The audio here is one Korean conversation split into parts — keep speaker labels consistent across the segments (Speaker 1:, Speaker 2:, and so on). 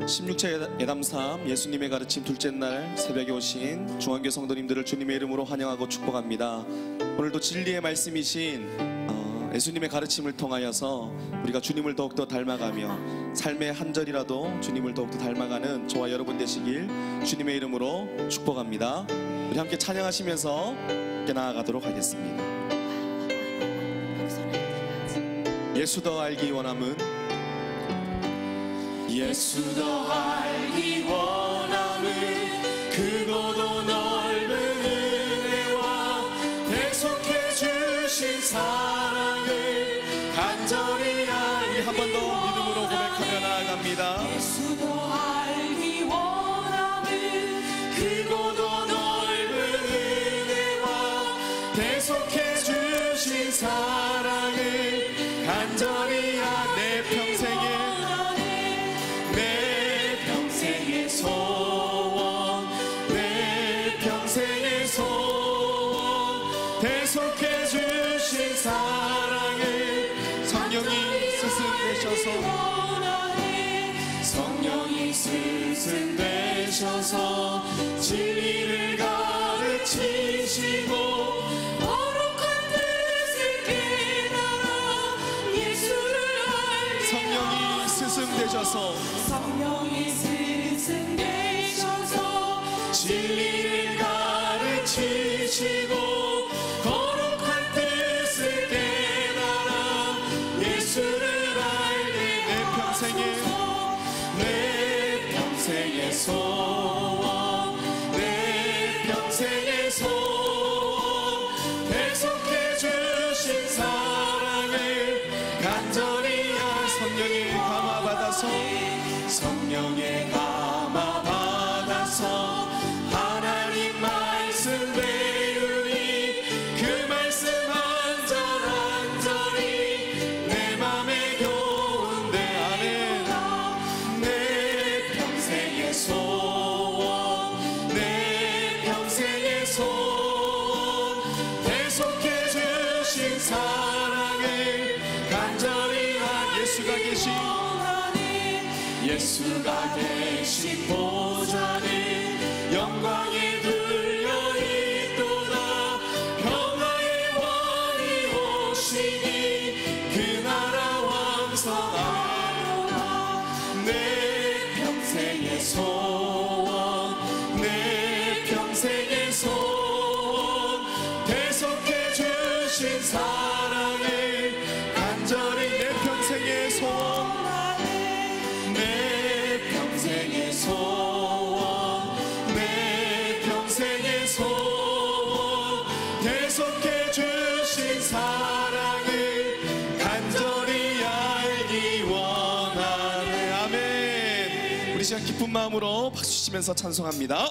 Speaker 1: 16차 예담3 예수님의 가르침 둘째 날 새벽에 오신 중앙교회 성도님들을 주님의 이름으로 환영하고 축복합니다. 오늘도 진리의 말씀이신 예수님의 가르침을 통하여서 우리가 주님을 더욱더 닮아가며 삶의 한 절이라도 주님을 더욱더 닮아가는 저와 여러분 되시길 주님의 이름으로 축복합니다. 우리 함께 찬양하시면서 함께 나아가도록 하겠습니다. 예수 더 알기 원함은 예수 더 알기 원함은 크고도 넓은 은혜와 계속해 주신 사랑을 간절히 알기. 한 번 더 믿음으로 고백하며 나아갑니다.
Speaker 2: 예수 더 알기 원함은 크고도 넓은 은혜와 계속해 주신 사랑을 간절히 내 평생의 소원 내 평생의 소원 계속해 주신 사랑을 성령이 스승되셔서 진리를 가르치시고 거룩한 뜻을 깨달아 예수를 알게
Speaker 1: 성령이 스승되셔서
Speaker 2: 진리를 가르치시고 거룩한 뜻을 깨달아 예수를 알게 내 평생의 소원 내 평생의 소원 계속해 주신 사랑을 간절히
Speaker 1: 성령의 감화 받아서
Speaker 2: 성령의 감화 받아서 하나님 말씀 배우니 그 말씀 한 절 한 절이 내 맘에 교훈돼. 아멘. 내 평생의 소원 내 평생의 소원 계속해 주신 사랑을 간절히
Speaker 1: 예수가 계신
Speaker 2: 보좌는 영광에 들려 있도다. 평화의 왕이 오시니 그 나라 왕성하도다. 내 평생의 소원 내 평생의 소원 계속해 주신 사랑을 간절히
Speaker 1: 내 평생의 소원
Speaker 2: 내 평생의 소원 내 평생의 소원 계속해 주신 사랑을 간절히 알기 원하네.
Speaker 1: 아멘. 우리 시간 기쁜 마음으로 박수 치면서 찬송합니다.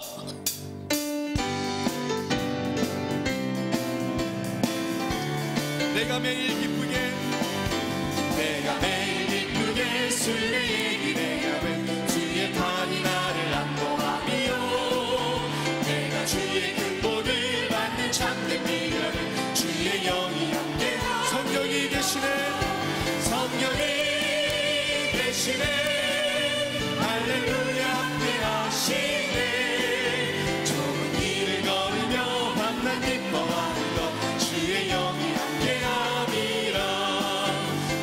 Speaker 1: 내가 매일 기쁘게
Speaker 2: 술의 기대감은 주의 판이 나를 안보하며 내가 주의 근본을 받는 참된 미련은 주의 영이 함께
Speaker 1: 성령이
Speaker 2: 대신에 할렐루야 함께 하시네. 좁은 길을 걸으며 밤낮 기뻐하는 것 주의 영이 함께 함이라.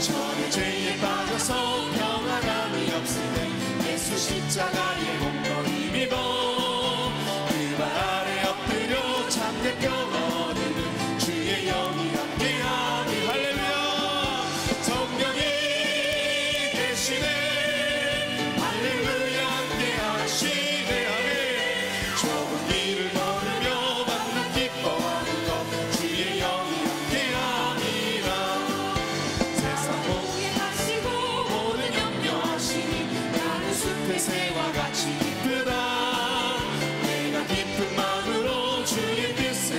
Speaker 2: 저는 죄에 빠져서 평안함이 없을 때 예수 십자가의 몸도 힘입어 그 발 아래 엎드려 참된 평안을 주의 영이 함께하니. 할렐루야. 성령이 대신에 할렐루야 함께하시네. 아멘. 좁은 길을 걸으며 만나 기뻐하는 것 주의 영이 함께함이라. 세상 모든 염려하시니 나는 숲의 새와 같이 기쁘다. 내가 기쁜 마음으로 주의 뜻을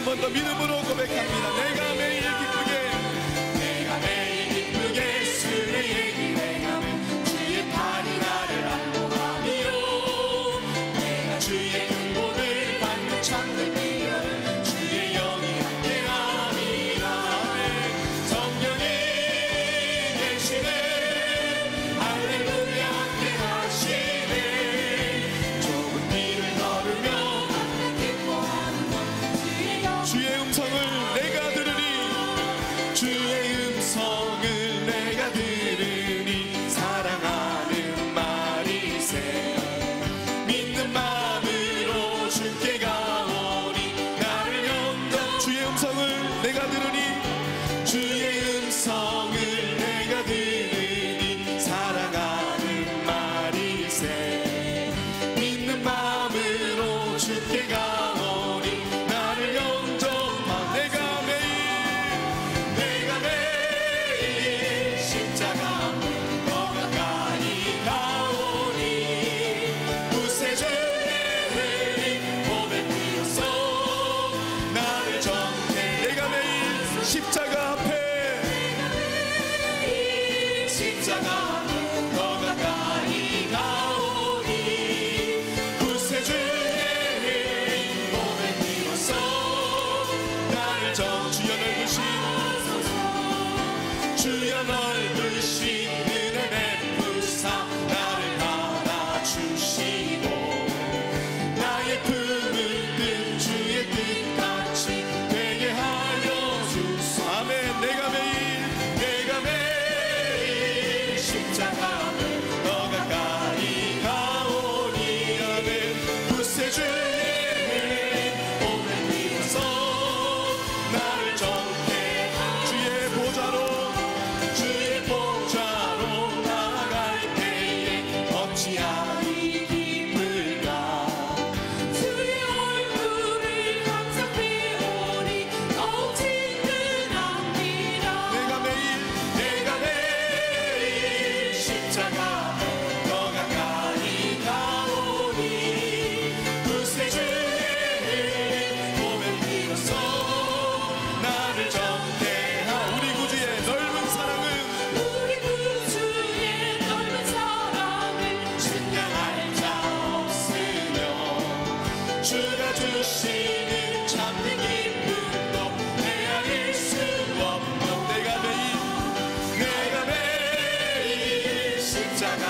Speaker 1: 한 번 더 믿음으로 고백합니다. 내가 매일 기쁘게
Speaker 2: 주의 일행하며 주의 팔이 나를 안보하며 내가 주의 근본을 밟는 창들 뛰어 주의 영이 함께함이라. 성령이 계시네 할렐루야 함께하시네. 좁은 길을 걸으며 기뻐하는 것 주의 음성을 내가 들으니 주의 음성을 내가 들으니 사랑하는 말이세. 믿는 마음으로 주께 가오니 나를 영접. 주의 음성을 내가 들으니 주의 음성을 내가 들으니 사랑하는 말이세. 믿는 마음으로 주께 가오니 나를 영접하. 내가 매일 십자가 더 가까이 가오니 구세주의 흘린 몸에 피어서 나를 정해. 내가 매일 십자가 앞에 십자가 더 가까이 가오니 구세주의 흘린 몸에 피어서 나를 정. 주여 넓으신 은혜 베푸사 나를 받아주시고 나의 품을 뜬 주의 뜻같이 되게 하여 주소. 아멘. 내가 매일 십자가 더 가까이 가오니. 아멘. 구세주의 몸에 피어서 나를 정해. 주의 보좌로 나아갈 때에 어찌하리 기쁠까. 주의 얼굴을 항상 비오니 더욱 친근합니다. 내가 매일 십자가 더 가까이 가오니 구세주의 몸에 피어서 나를 정죄하. 우리 구주의 넓은 사랑은 측량할 자 없으며 주가 주시는 참된 기쁨도 헤아릴 수 없는. 내가 매일 십자가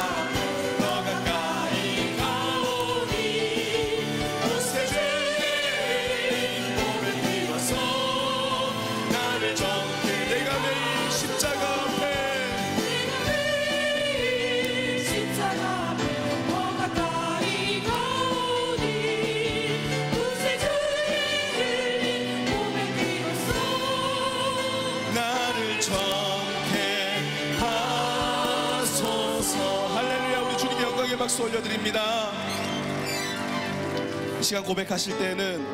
Speaker 2: 더 가까이 가오니 구세주의 몸을 피워서 나를 정해. 내가 매일 십자가 십자가 더 가까이 가오니 구세주의 흘린 몸에 피어서 나를 정케 하소서.
Speaker 1: 할렐루야. 우리 주님께 영광의 박수 올려드립니다. 이 시간 고백하실 때는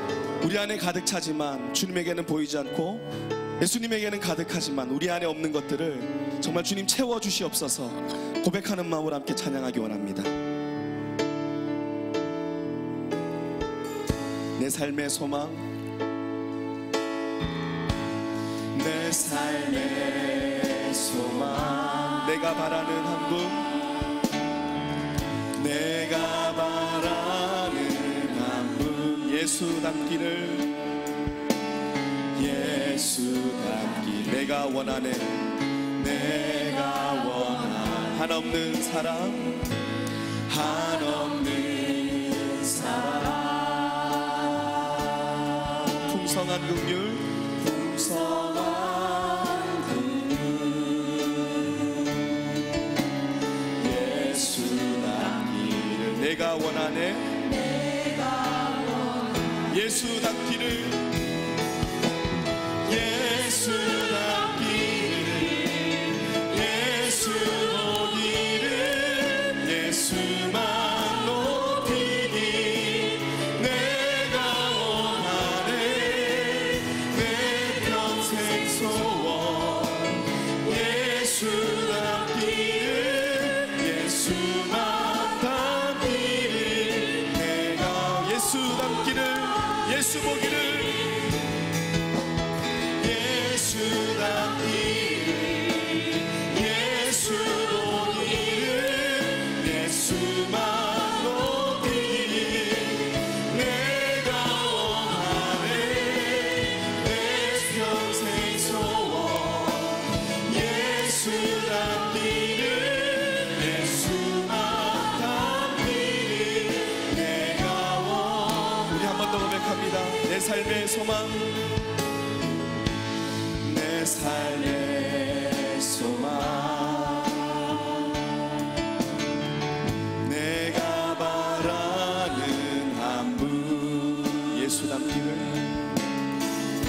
Speaker 1: 우리 안에 가득 차지만 주님에게는 보이지 않고 예수님에게는 가득하지만 우리 안에 없는 것들을 정말 주님 채워주시옵소서 고백하는 마음으로 함께 찬양하기 원합니다. 내 삶의 소망, 내 삶의 소망, 내가 바라는 한 분, 내가 바라는 한 분, 예수 닮기를, 예수 닮기. 내가 원하는, 내가 원하는 한없는 사랑, 한없는 사랑, 풍성한 긍휼, 풍성한 긍휼, 예수 닮기를. 내가 원하네, 예수 닮기를, 예수 닮기를, 예수 보기를, 예수만 높이기. 내가 원하네, 내 평생 소원, 예수 닮기를, 예수만 닮기를. 내가 예수 닮기를, 예수 보기를, 삶의 소망 내가 바라는 한 분 예수 닮기를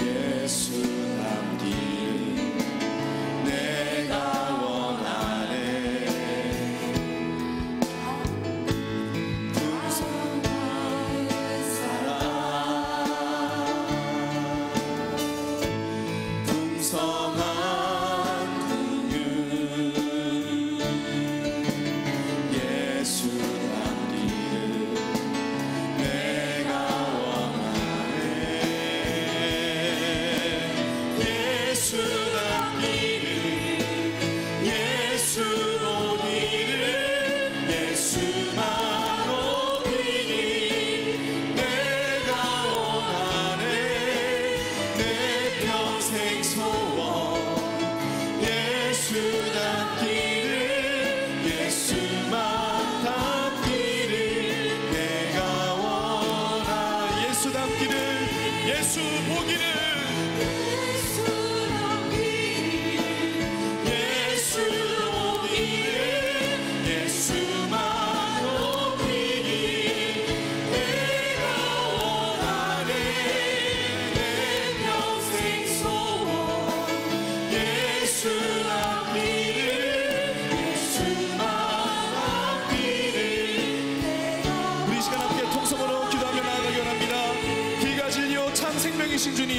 Speaker 1: 예수 닮기를 내가 원하네 풍성한 긍휼 예수 닮기를 내가 원하네 예수 닮기를 예수 보기를 예수만 오기를 내가 원하네 내 평생 소원 예수 닮기를 예수만 닮기를 내가 원하 예수 닮기를 예수 보기를
Speaker 2: 예수 닮기를
Speaker 1: 예수 보기를 예수만 오기를 내가 원하네 내 평생 소원 예수 닮기를 예수만 닮기를 우리 이 시간 함께 통성으로 기도하며 나아가기 원합니다. 길가 진리요 참 생명이신 주님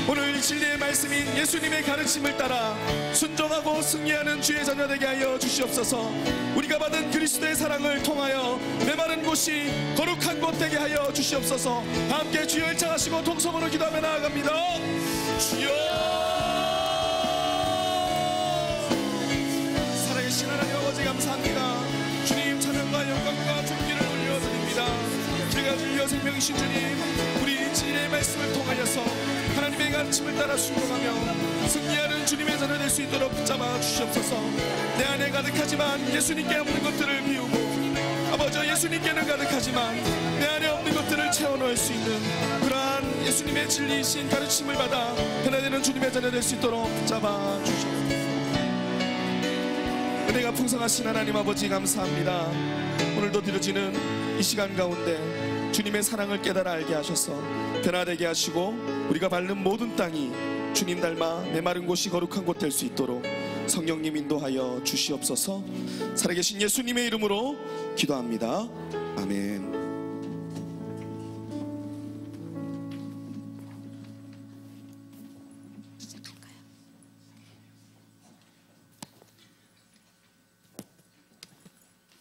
Speaker 1: 오늘 진리의 말씀인 예수님의 가르침을 따라 순종하고 승리하는 주의 자녀 되게 하여 주시옵소서. 우리가 받은 그리스도의 사랑을 통하여 메마른 곳이 거룩한 곳 되게 하여 주시옵소서. 함께 주여 일창하시고 통성으로 기도하며 나아갑니다. 주여 살아계신 하나님 아버지 감사합니다. 주님 찬양과 영광과 존귀를 올려드립니다. 제가 진리와 생명이신 주님 우리 진리의 말씀을 통하여서 하나님의 가르침을 따라 순종하며 승리하는 주님의 자녀 될 수 있도록 붙잡아 주시옵소서. 내 안에 가득하지만 예수님께 없는 것들을 비우고 아버지 예수님께는 가득하지만 내 안에 없는 것들을 채워넣을 수 있는 그러한 예수님의 진리이신 가르침을 받아 변화되는 주님의 자녀 될 수 있도록 붙잡아 주시옵소서. 은혜가 풍성하신 하나님 아버지 감사합니다. 오늘도 드려지는 이 시간 가운데 주님의 사랑을 깨달아 알게 하셔서 변화되게 하시고 우리가 밟는 모든 땅이 주님 닮아 메마른 곳이 거룩한 곳 될 수 있도록 성령님 인도하여 주시옵소서. 살아계신 예수님의 이름으로 기도합니다. 아멘.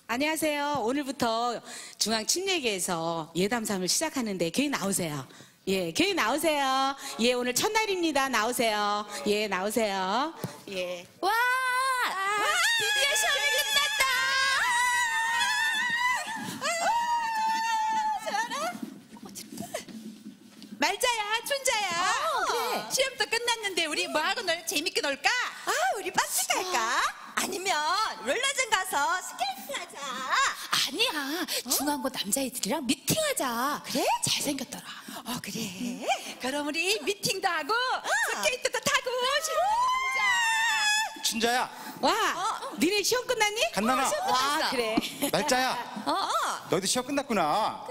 Speaker 3: 안녕하세요. 오늘부터 중앙 침례교회에서 예담삼을 시작하는데 교회 나오세요. 예, 교회 나오세요. 예, 오늘 첫날입니다. 나오세요. 예, 나오세요. 예.
Speaker 4: 와! 드디어 시험이 끝났다! 말자야, 춘자야.
Speaker 5: 그래.
Speaker 4: 시험도 끝났는데 우리 뭐하고 재밌게 놀까?
Speaker 5: 우리 박스 갈까? 아니면 롤러장 가서 스케이트 하자.
Speaker 4: 아니야. 중앙고 남자애들이랑 미팅하자.
Speaker 5: 그래?
Speaker 4: 잘생겼더라.
Speaker 5: 그래?
Speaker 4: 그럼 우리 미팅도 하고 스케이트도 타고 신자.
Speaker 6: 춘자야,
Speaker 3: 와, 니네 시험 끝났니?
Speaker 6: 간나나.
Speaker 3: 와, 그래.
Speaker 6: 말자야, 너희도 시험 끝났구나.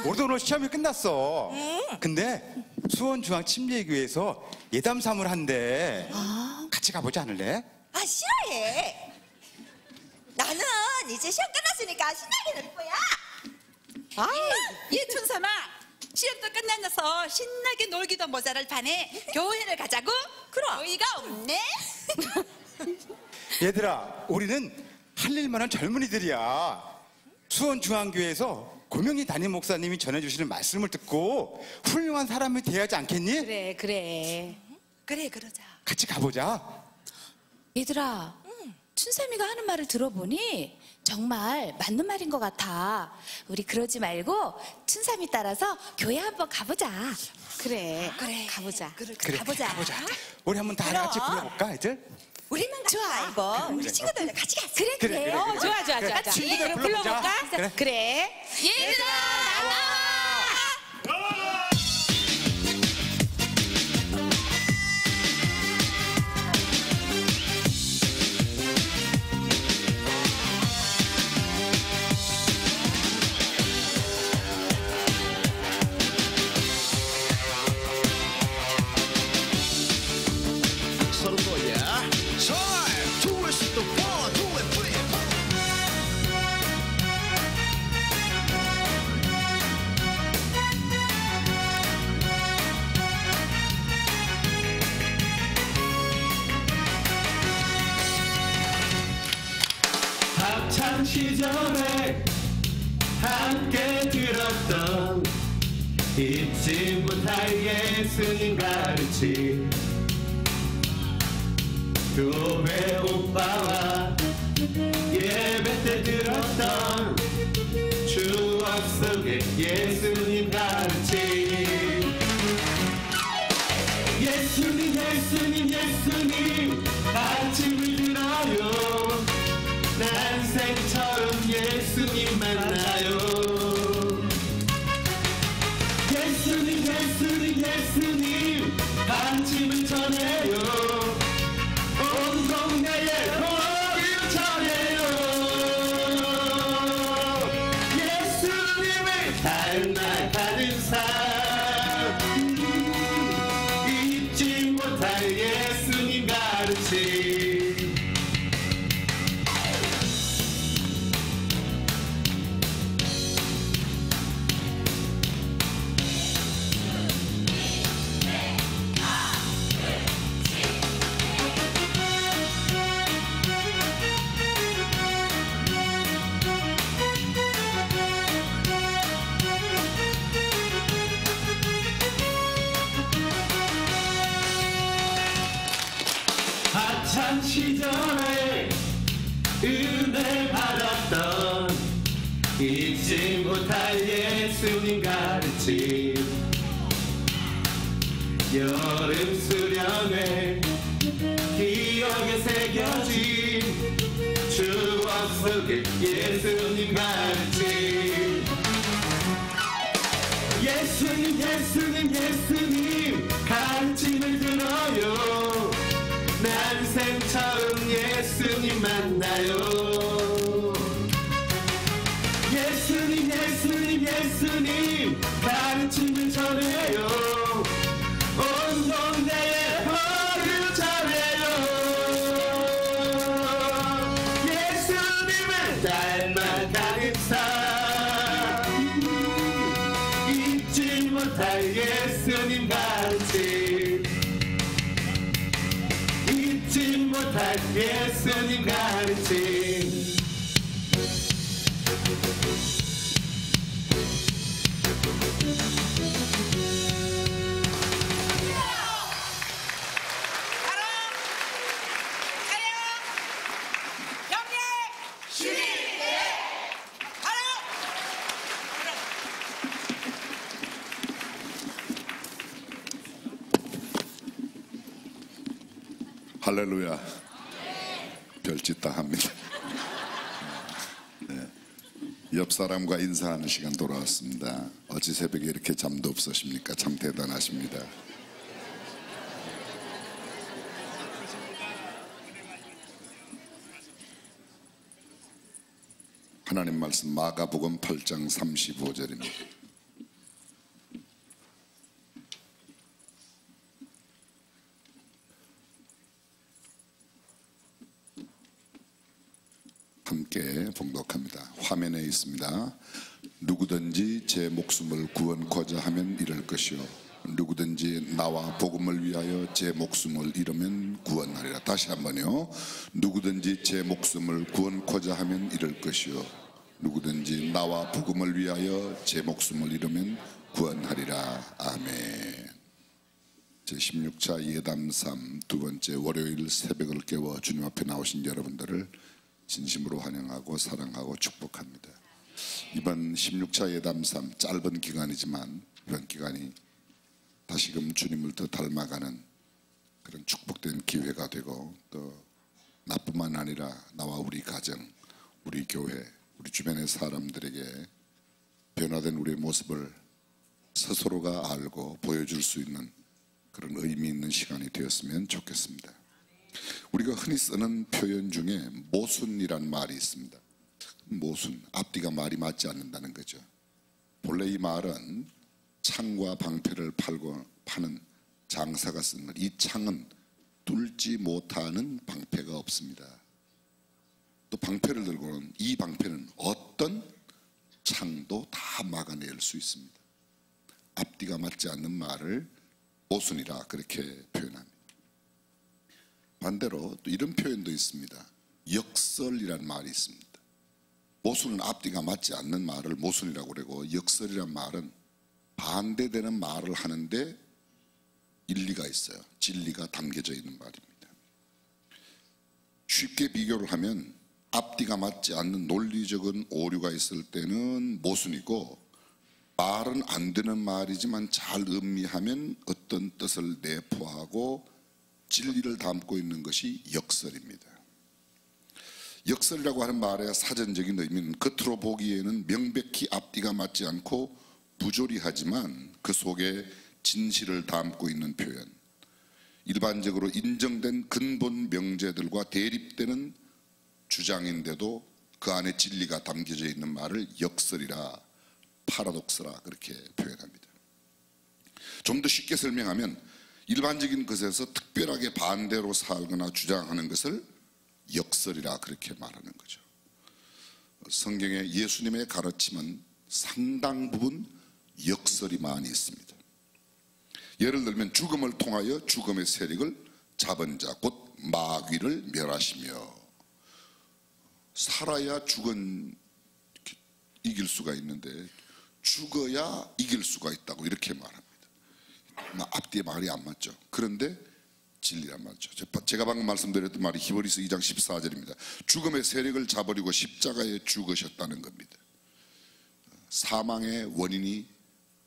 Speaker 6: 우리도 오늘 시험이 끝났어. 근데 수원중앙 침례교회에서 예담삼을 한대. 같이 가보지 않을래?
Speaker 5: 싫어해. 나는 이제 시험 끝났으니까 신나게 놀 거야.
Speaker 4: 예, 춘삼아. 시험도 끝나서 신나게 놀기도 모자랄 판에 교회를 가자고?
Speaker 5: 그럼.
Speaker 4: 너희가 없네?
Speaker 6: 얘들아, 우리는 할 일 많은 젊은이들이야. 수원중앙교회에서 고명희 담임 목사님이 전해주시는 말씀을 듣고 훌륭한 사람이 돼야지 않겠니?
Speaker 3: 그래, 그래.
Speaker 4: 그래, 그러자.
Speaker 6: 같이 가보자.
Speaker 4: 얘들아, 춘삼이가 하는 말을 들어보니 정말 맞는 말인 것 같아. 우리 그러지 말고 춘삼이 따라서 교회 한번 가보자.
Speaker 3: 그래.
Speaker 4: 그래.
Speaker 3: 가보자.
Speaker 6: 그래,
Speaker 4: 가보자.
Speaker 6: 우리 한번 다 같이 불러볼까, 애들?
Speaker 5: 우리만 가지 말고 우리 친구들 같이 가자.
Speaker 4: 그래,
Speaker 6: 그래, 그래.
Speaker 3: 좋아, 좋아, 좋아.
Speaker 6: 친구들
Speaker 3: 그럼
Speaker 6: 불러보자.
Speaker 3: 불러볼까?
Speaker 6: 그래.
Speaker 3: 그래.
Speaker 4: 얘들아, 나와!
Speaker 7: 학창 시절에 함께 들었던 잊지 못할 예수님 가르침 교회 오빠와 예배 때 들었던 추억 속의 예수님 가르침 예수님 예수님 예수님 가르침을 들어요 난생처럼 예수님 만나요 예수님 예수님 예수님 가르침을 전해요 온 동네에 복을 전해요 예수님을 닮아가는 삶 잊지 못할 예수님 가르침 학창 시절에 은혜 받았던 잊지 못할 예수님 가르침 여름 수련회 기억에 새겨진 추억 속의 예수님 가르침 예수님 예수님 예수님 가르침을 들어요 난생처럼 예수님 만나요 예수님 예수님 예수님 가르침을 전해요 온 동네에 복을 전해요 예수님을 닮아가는 삶 잊지 못할 예수님 가르침 잊지 못할 예수님 가르침
Speaker 8: 할렐루야. 별짓 다 합니다. 네. 옆 사람과 인사하는 시간 돌아왔습니다. 어찌 새벽에 이렇게 잠도 없으십니까? 참 대단하십니다. 하나님 말씀 마가복음 8장 35절입니다. 함께 봉독합니다. 화면에 있습니다. 누구든지 제 목숨을 구원코자 하면 잃을 것이요 누구든지 나와 복음을 위하여 제 목숨을 잃으면 구원하리라. 다시 한번요. 누구든지 제 목숨을 구원코자 하면 잃을 것이요 누구든지 나와 복음을 위하여 제 목숨을 잃으면 구원하리라. 아멘. 제16차 예담삼 두 번째 월요일 새벽을 깨워 주님 앞에 나오신 여러분들을 진심으로 환영하고 사랑하고 축복합니다. 이번 16차 예담삼 짧은 기간이지만 이번 기간이 다시금 주님을 더 닮아가는 그런 축복된 기회가 되고 또 나뿐만 아니라 나와 우리 가정, 우리 교회, 우리 주변의 사람들에게 변화된 우리의 모습을 스스로가 알고 보여줄 수 있는 그런 의미 있는 시간이 되었으면 좋겠습니다. 우리가 흔히 쓰는 표현 중에 모순이란 말이 있습니다. 모순, 앞뒤가 말이 맞지 않는다는 거죠. 본래 이 말은 창과 방패를 파는 장사가 쓰는 것. 이 창은 뚫지 못하는 방패가 없습니다. 또 방패를 들고는 이 방패는 어떤 창도 다 막아낼 수 있습니다. 앞뒤가 맞지 않는 말을 모순이라 그렇게 표현합니다. 반대로 또 이런 표현도 있습니다. 역설이란 말이 있습니다. 모순은 앞뒤가 맞지 않는 말을 모순이라고 그러고, 역설이란 말은 반대되는 말을 하는데 일리가 있어요. 진리가 담겨져 있는 말입니다. 쉽게 비교를 하면 앞뒤가 맞지 않는 논리적인 오류가 있을 때는 모순이고, 말은 안 되는 말이지만 잘 음미하면 어떤 뜻을 내포하고 진리를 담고 있는 것이 역설입니다. 역설이라고 하는 말의 사전적인 의미는 겉으로 보기에는 명백히 앞뒤가 맞지 않고 부조리하지만 그 속에 진실을 담고 있는 표현, 일반적으로 인정된 근본 명제들과 대립되는 주장인데도 그 안에 진리가 담겨져 있는 말을 역설이라, 파라독스라 그렇게 표현합니다. 좀 더 쉽게 설명하면 일반적인 것에서 특별하게 반대로 살거나 주장하는 것을 역설이라 그렇게 말하는 거죠. 성경에 예수님의 가르침은 상당 부분 역설이 많이 있습니다. 예를 들면 죽음을 통하여 죽음의 세력을 잡은 자 곧 마귀를 멸하시며, 살아야 이길 수가 있는데 죽어야 이길 수가 있다고 이렇게 말합니다. 앞뒤에 말이 안 맞죠. 그런데 진리란 말이죠. 제가 방금 말씀드렸던 말이 히브리서 2장 14절입니다. 죽음의 세력을 잡으려고 십자가에 죽으셨다는 겁니다. 사망의 원인이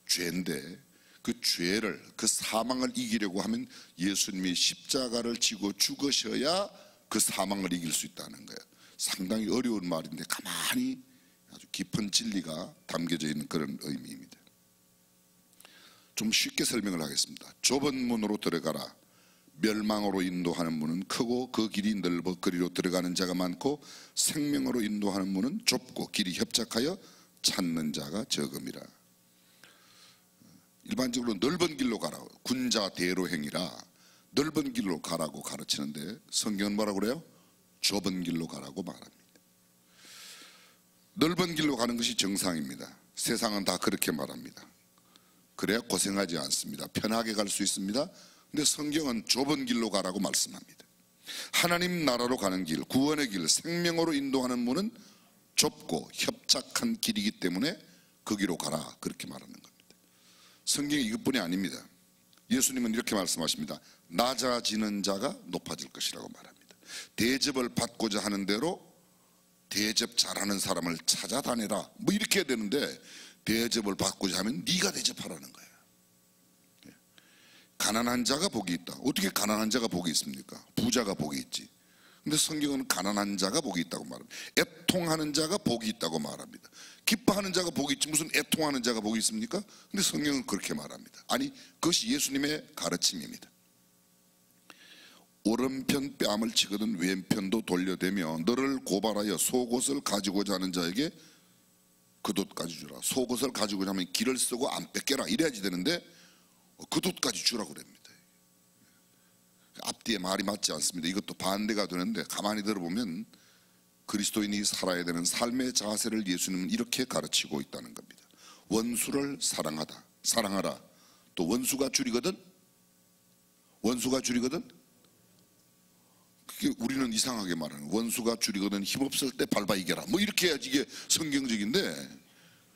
Speaker 8: 죄인데 그 죄를, 그 사망을 이기려고 하면 예수님이 십자가를 지고 죽으셔야 그 사망을 이길 수 있다는 거예요. 상당히 어려운 말인데 가만히 아주 깊은 진리가 담겨져 있는 그런 의미입니다. 좀 쉽게 설명을 하겠습니다. 좁은 문으로 들어가라. 멸망으로 인도하는 문은 크고 그 길이 넓어 그리로 들어가는 자가 많고, 생명으로 인도하는 문은 좁고 길이 협착하여 찾는 자가 적음이라. 일반적으로 넓은 길로 가라, 군자 대로 행이라, 넓은 길로 가라고 가르치는데 성경은 뭐라고 그래요? 좁은 길로 가라고 말합니다. 넓은 길로 가는 것이 정상입니다. 세상은 다 그렇게 말합니다. 그래야 고생하지 않습니다. 편하게 갈 수 있습니다. 근데 성경은 좁은 길로 가라고 말씀합니다. 하나님 나라로 가는 길, 구원의 길, 생명으로 인도하는 문은 좁고 협착한 길이기 때문에 거기로 가라 그렇게 말하는 겁니다. 성경이 이것뿐이 아닙니다. 예수님은 이렇게 말씀하십니다. 낮아지는 자가 높아질 것이라고 말합니다. 대접을 받고자 하는 대로 대접 잘하는 사람을 찾아다니라 뭐 이렇게 해야 되는데, 대접을 받고자 하면 네가 대접하라는 거예요. 가난한 자가 복이 있다. 어떻게 가난한 자가 복이 있습니까? 부자가 복이 있지. 근데 성경은 가난한 자가 복이 있다고 말합니다. 애통하는 자가 복이 있다고 말합니다. 기뻐하는 자가 복이 있지 무슨 애통하는 자가 복이 있습니까? 근데 성경은 그렇게 말합니다. 아니, 그것이 예수님의 가르침입니다. 오른편 뺨을 치거든 왼편도 돌려대며 너를 고발하여 속옷을 가지고자 하는 자에게 겉옷까지 주라. 속옷을 가지고자 하면 길을 쓰고 안 뺏겨라 이래야지 되는데 겉옷까지 주라고 그럽니다. 앞뒤에 말이 맞지 않습니다. 이것도 반대가 되는데 가만히 들어보면 그리스도인이 살아야 되는 삶의 자세를 예수님은 이렇게 가르치고 있다는 겁니다. 원수를 사랑하라. 또 원수가 줄이거든 그게 우리는 이상하게 말하는, 원수가 줄이거든 힘없을 때 밟아 이겨라 뭐 이렇게 해야지 이게 성경적인데,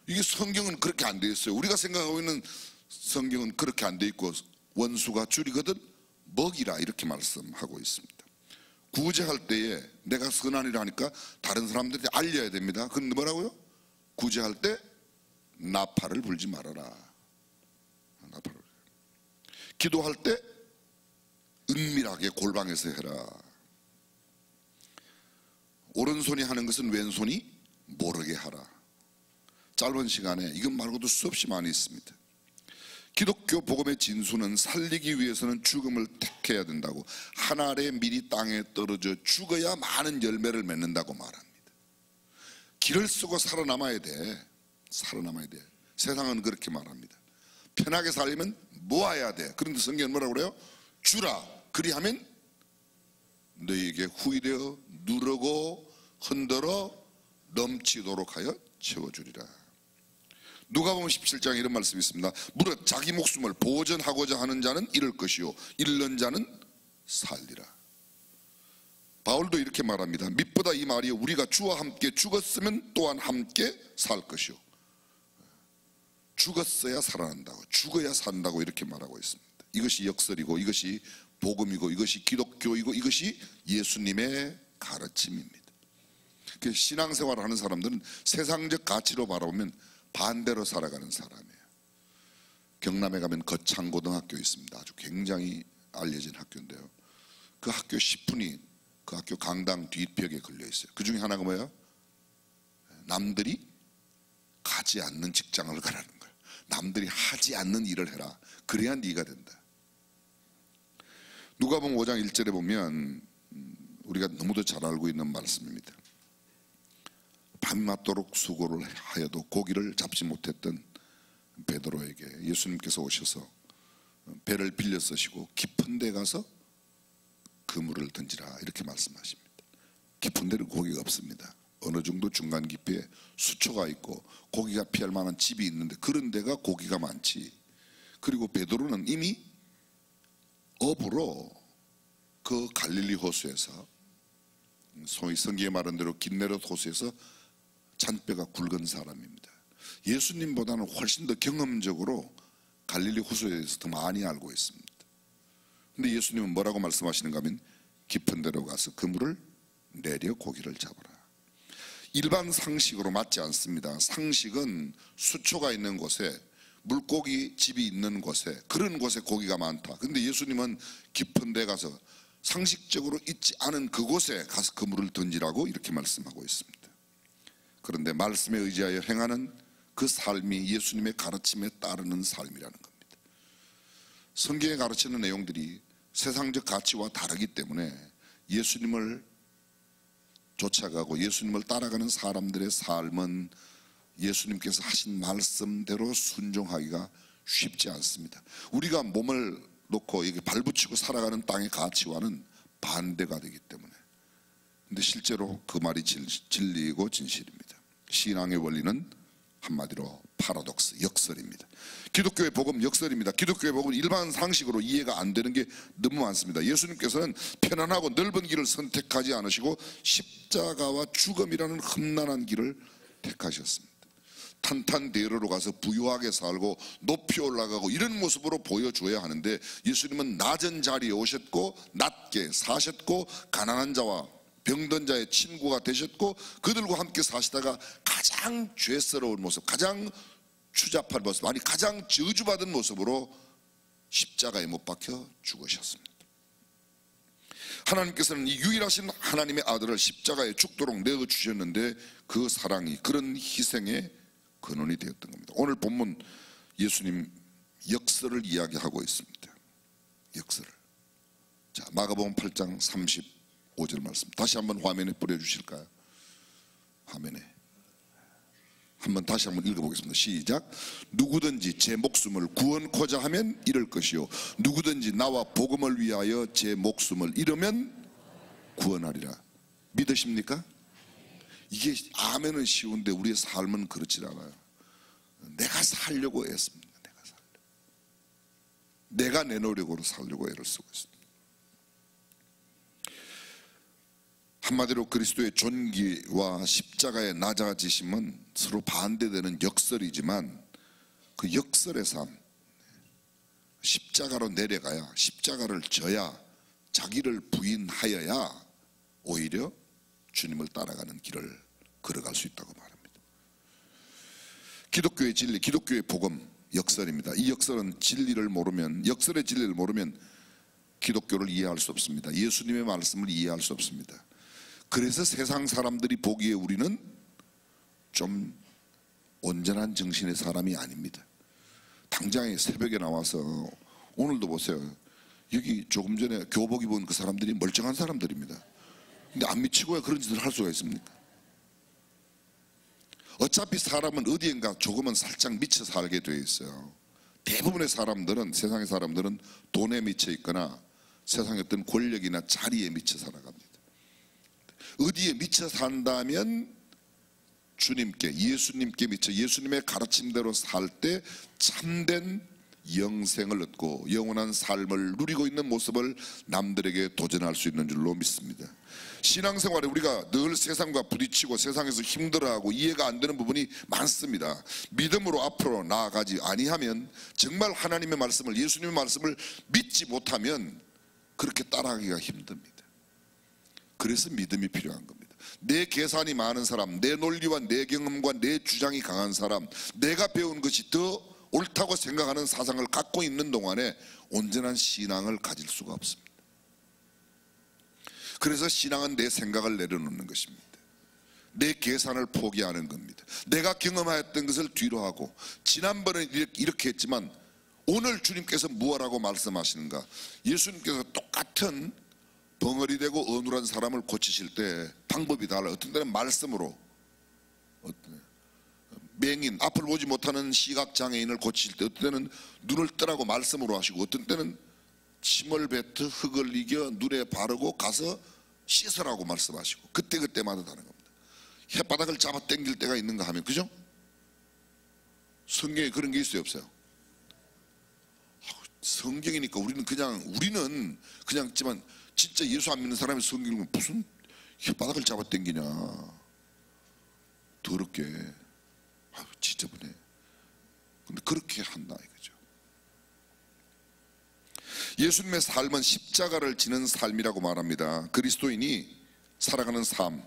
Speaker 8: 이게 성경은 그렇게 안 돼 있어요. 우리가 생각하고 있는 성경은 그렇게 안 돼 있고, 원수가 줄이거든 먹이라 이렇게 말씀하고 있습니다. 구제할 때에 내가 선한이라 하니까 다른 사람들한테 알려야 됩니다. 근데 뭐라고요? 구제할 때 나팔을 불지 말아라. 나팔을. 기도할 때 은밀하게 골방에서 해라. 오른손이 하는 것은 왼손이 모르게 하라. 짧은 시간에 이것 말고도 수없이 많이 있습니다. 기독교 복음의 진수는 살리기 위해서는 죽음을 택해야 된다고, 한 알의 밀이 땅에 떨어져 죽어야 많은 열매를 맺는다고 말합니다. 길을 쓰고 살아남아야 돼. 세상은 그렇게 말합니다. 편하게 살려면 모아야 돼. 그런데 성경은 뭐라고 그래요? 주라. 그리하면 너에게 후일되어 누르고 흔들어 넘치도록 하여 채워주리라. 누가복음 17장에 이런 말씀이 있습니다. 무릇 자기 목숨을 보전하고자 하는 자는 잃을 것이요 잃는 자는 살리라. 바울도 이렇게 말합니다. 밑보다 이 말이 우리가 주와 함께 죽었으면 또한 함께 살 것이요. 죽었어야 살아난다고, 죽어야 산다고 이렇게 말하고 있습니다. 이것이 역설이고, 이것이 복음이고, 이것이 기독교이고, 이것이 예수님의 가르침입니다. 신앙생활을 하는 사람들은 세상적 가치로 바라보면 반대로 살아가는 사람이에요. 경남에 가면 거창고등학교 있습니다. 아주 굉장히 알려진 학교인데요, 그 학교 10분이 그 학교 강당 뒷벽에 걸려 있어요. 그 중에 하나가 뭐예요? 남들이 가지 않는 직장을 가라는 거예요. 남들이 하지 않는 일을 해라. 그래야 네가 된다. 누가복음 5장 1절에 보면 우리가 너무도 잘 알고 있는 말씀입니다. 밤맞도록 수고를 하여도 고기를 잡지 못했던 베드로에게 예수님께서 오셔서 배를 빌려 쓰시고 깊은 데 가서 그물을 던지라 이렇게 말씀하십니다. 깊은 데는 고기가 없습니다. 어느 정도 중간 깊이에 수초가 있고 고기가 피할 만한 집이 있는데 그런 데가 고기가 많지. 그리고 베드로는 이미 업으로 그 갈릴리 호수에서, 소위 성경에 말한 대로 긴네롯 호수에서 잔뼈가 굵은 사람입니다. 예수님보다는 훨씬 더 경험적으로 갈릴리 호수에 대해서 더 많이 알고 있습니다. 근데 예수님은 뭐라고 말씀하시는가 하면 깊은 데로 가서 그물을 내려 고기를 잡아라. 일반 상식으로 맞지 않습니다. 상식은 수초가 있는 곳에, 물고기 집이 있는 곳에, 그런 곳에 고기가 많다. 근데 예수님은 깊은 데 가서 상식적으로 있지 않은 그곳에 가서 그물을 던지라고 이렇게 말씀하고 있습니다. 그런데 말씀에 의지하여 행하는 그 삶이 예수님의 가르침에 따르는 삶이라는 겁니다. 성경에 가르치는 내용들이 세상적 가치와 다르기 때문에 예수님을 쫓아가고 예수님을 따라가는 사람들의 삶은 예수님께서 하신 말씀대로 순종하기가 쉽지 않습니다. 우리가 몸을 놓고 여기 발붙이고 살아가는 땅의 가치와는 반대가 되기 때문에. 근데 실제로 그 말이 진리이고 진실입니다. 신앙의 원리는 한마디로 파라독스, 역설입니다. 기독교의 복음 역설입니다. 기독교의 복음은 일반 상식으로 이해가 안 되는 게 너무 많습니다. 예수님께서는 편안하고 넓은 길을 선택하지 않으시고 십자가와 죽음이라는 험난한 길을 택하셨습니다. 탄탄대로로 가서 부유하게 살고 높이 올라가고 이런 모습으로 보여줘야 하는데, 예수님은 낮은 자리에 오셨고 낮게 사셨고 가난한 자와 병든 자의 친구가 되셨고 그들과 함께 사시다가 가장 죄스러운 모습, 가장 추잡한 모습, 아니 가장 저주받은 모습으로 십자가에 못 박혀 죽으셨습니다. 하나님께서는 이 유일하신 하나님의 아들을 십자가에 죽도록 내어주셨는데 그 사랑이, 그런 희생의 근원이 되었던 겁니다. 오늘 본문 예수님 역설을 이야기하고 있습니다. 역설을. 자, 마가복음 8장 35절 말씀 다시 한번 화면에 뿌려주실까요? 화면에 한번 다시 한번 읽어보겠습니다. 시작. 누구든지 제 목숨을 구원코자 하면 잃을 것이요 누구든지 나와 복음을 위하여 제 목숨을 잃으면 구원하리라. 믿으십니까? 이게 아멘은 쉬운데 우리의 삶은 그렇지 않아요. 내가 살려고 애씁니다. 내가 내 노력으로 살려고 애를 쓰고 있습니다. 한마디로 그리스도의 존귀와 십자가의 낮아지심은 서로 반대되는 역설이지만 그 역설의 삶, 십자가로 내려가야, 십자가를 져야, 자기를 부인하여야 오히려 주님을 따라가는 길을 걸어갈 수 있다고 말합니다. 기독교의 진리, 기독교의 복음 역설입니다. 이 역설은 진리를 모르면, 역설의 진리를 모르면 기독교를 이해할 수 없습니다. 예수님의 말씀을 이해할 수 없습니다. 그래서 세상 사람들이 보기에 우리는 좀 온전한 정신의 사람이 아닙니다. 당장에 새벽에 나와서 오늘도 보세요. 여기 조금 전에 교복 입은 그 사람들이 멀쩡한 사람들입니다. 근데 안 미치고 왜 그런 짓을 할 수가 있습니까? 어차피 사람은 어디엔가 조금은 살짝 미쳐 살게 되어 있어요. 대부분의 사람들은, 세상의 사람들은 돈에 미쳐 있거나 세상의 어떤 권력이나 자리에 미쳐 살아갑니다. 어디에 미쳐 산다면 주님께, 예수님께 미쳐 예수님의 가르침대로 살 때 참된 영생을 얻고 영원한 삶을 누리고 있는 모습을 남들에게 도전할 수 있는 줄로 믿습니다. 신앙생활에 우리가 늘 세상과 부딪히고 세상에서 힘들어하고 이해가 안 되는 부분이 많습니다. 믿음으로 앞으로 나아가지 아니하면, 정말 하나님의 말씀을, 예수님의 말씀을 믿지 못하면 그렇게 따라가기가 힘듭니다. 그래서 믿음이 필요한 겁니다. 내 계산이 많은 사람, 내 논리와 내 경험과 내 주장이 강한 사람, 내가 배운 것이 더 옳다고 생각하는 사상을 갖고 있는 동안에 온전한 신앙을 가질 수가 없습니다. 그래서 신앙은 내 생각을 내려놓는 것입니다. 내 계산을 포기하는 겁니다. 내가 경험하였던 것을 뒤로 하고, 지난번에 이렇게 했지만 오늘 주님께서 무엇라고 말씀하시는가? 예수님께서 똑같은 벙어리 되고 어눌한 사람을 고치실 때 방법이 달라요. 어떤 때는 말씀으로, 맹인, 앞을 보지 못하는 시각장애인을 고치실 때 어떤 때는 눈을 뜨라고 말씀으로 하시고, 어떤 때는 침을 뱉어 흙을 이겨 눈에 바르고 가서 씻으라고 말씀하시고, 그때그때마다 다른 겁니다. 혓바닥을 잡아 당길 때가 있는가 하면, 그죠? 성경에 그런 게 있어요, 없어요? 성경이니까 우리는 그냥 있지만, 진짜 예수 안 믿는 사람이 성경을 무슨 혓바닥을 잡아 당기냐, 더럽게, 지저분해. 근데 그렇게 한다 이거죠. 예수님의 삶은 십자가를 지는 삶이라고 말합니다. 그리스도인이 살아가는 삶,